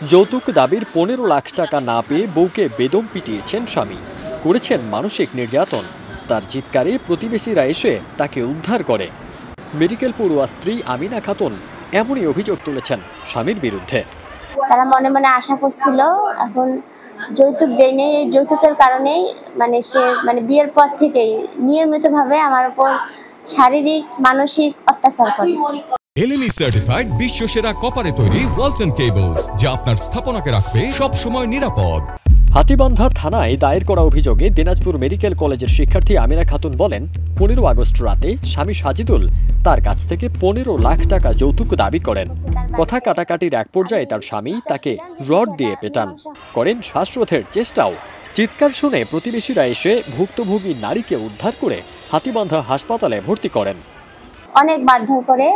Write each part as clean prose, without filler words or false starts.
যৌতুক দাবির 15 লাখ টাকা না পেয়ে বউকে বেদম পিটিয়েছেন স্বামী, করেছেন মানসিক নির্যাতন। তার চিৎকারে প্রতিবেশীরা এসে তাকে উদ্ধার করে। মেডিকেল পড়ুয়া স্ত্রী আমিনা খাতুন এমনই অভিযোগ তুলেছেন স্বামীর বিরুদ্ধে। তারা মনে মনে আশা করছিল, এখন যৌতুক দেয়নি, এই যৌতুকের কারণেই সে বিয়ের পর থেকেই নিয়মিতভাবে আমার উপর শারীরিক মানসিক অত্যাচার করে। এলএমই সার্টিফাইড বিশ্বসেরা কপারে তৈরি ওয়ালটন কেবলস, যা আপনার স্থাপনাকে রাখবে সব সময় নিরাপদ। হাতীবান্ধা থানায় দায়ের করা অভিযোগে দিনাজপুর মেডিকেল কলেজের শিক্ষার্থী আমিনা খাতুন বলেন, 15 আগস্ট রাতে স্বামী সাজিদুল তার কাছ থেকে 15 লাখ টাকা যৌতুক দাবি করেন। কথা কাটাকাটির এক পর্যায়ে তার স্বামী তাকে রড দিয়ে পেটান, করেন শ্বাসরোধের চেষ্টাও। চিৎকার শুনে প্রতিবেশীরা এসে ভুক্তভোগী নারীকে উদ্ধার করে হাতীবান্ধা হাসপাতালে ভর্তি করেন। অনেক বাধ্য করে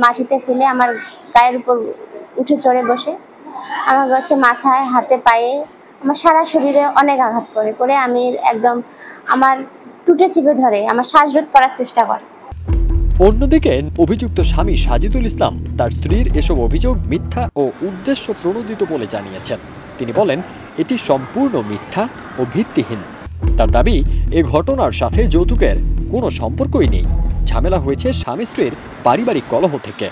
মাটিতে ফেলে আমার গায়ের উপর উঠে চড়ে বসে আমাকে মাথায়, হাতে, পায়ে, আমার সারা শরীরে অনেক আঘাত করে আমি একদম আমার টুটে চিপে ধরে আমার শ্বাসরোধ করার চেষ্টা করে। অন্যদিকে অভিযুক্ত স্বামী সাজিদুল ইসলাম তার স্ত্রীর এসব অভিযোগ মিথ্যা ও উদ্দেশ্য প্রণোদিত বলে জানিয়েছেন। তিনি বলেন, এটি সম্পূর্ণ মিথ্যা ও ভিত্তিহীন। তার দাবি, এ ঘটনার সাথে যৌতুকের কোনো সম্পর্কই নেই। ঝামেলা হয়েছে স্বামী স্ত্রীর পারিবারিক কলহ থেকে।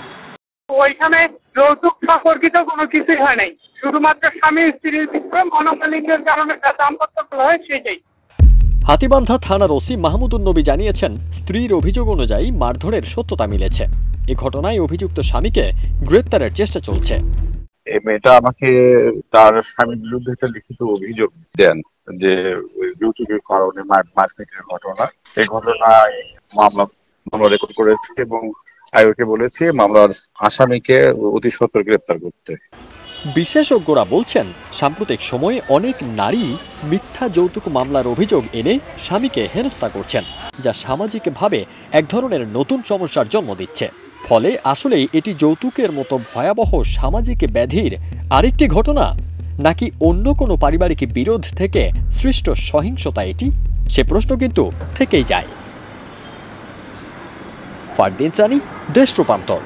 ওইখানে যৌতুক সম্পর্কিত কোনো কিছুই হয় নাই, শুধুমাত্র স্বামী স্ত্রীর ভিতরে মনোমালিন্যের কারণে দাম্পত্য কলহ সেটাই। হাতীবান্ধা থানার ওসি মাহমুদুন নবী জানিয়েছেন, স্ত্রীর অভিযোগ অনুযায়ী মারধরের সত্যতা মিলেছে। এ ঘটনায় অভিযুক্ত স্বামীকে গ্রেপ্তারের চেষ্টা চলছে। এই মেয়েটা আমাকে তার স্বামীর বিরুদ্ধে একটা লিখিত অভিযোগ দেন যে যৌতুকের কারণে মারপিটের ঘটনা। এই ঘটনায় মামলা রেকর্ড করেছে এবং আয়োকে বলেছে মামলার আসামিকে অতি সত্বর গ্রেপ্তার করতে। বিশেষজ্ঞরা বলছেন, সাম্প্রতিক সময়ে অনেক নারী মিথ্যা যৌতুক মামলার অভিযোগ এনে স্বামীকে হেনস্থা করছেন, যা সামাজিকভাবে এক ধরনের নতুন সমস্যার জন্ম দিচ্ছে। ফলে আসলেই এটি যৌতুকের মতো ভয়াবহ সামাজিক ব্যাধির আরেকটি ঘটনা, নাকি অন্য কোনো পারিবারিক বিরোধ থেকে সৃষ্ট সহিংসতা এটি? সে প্রশ্ন কিন্তু থেকেই যায়। ফারদিন সানি, দেশ রূপান্তর।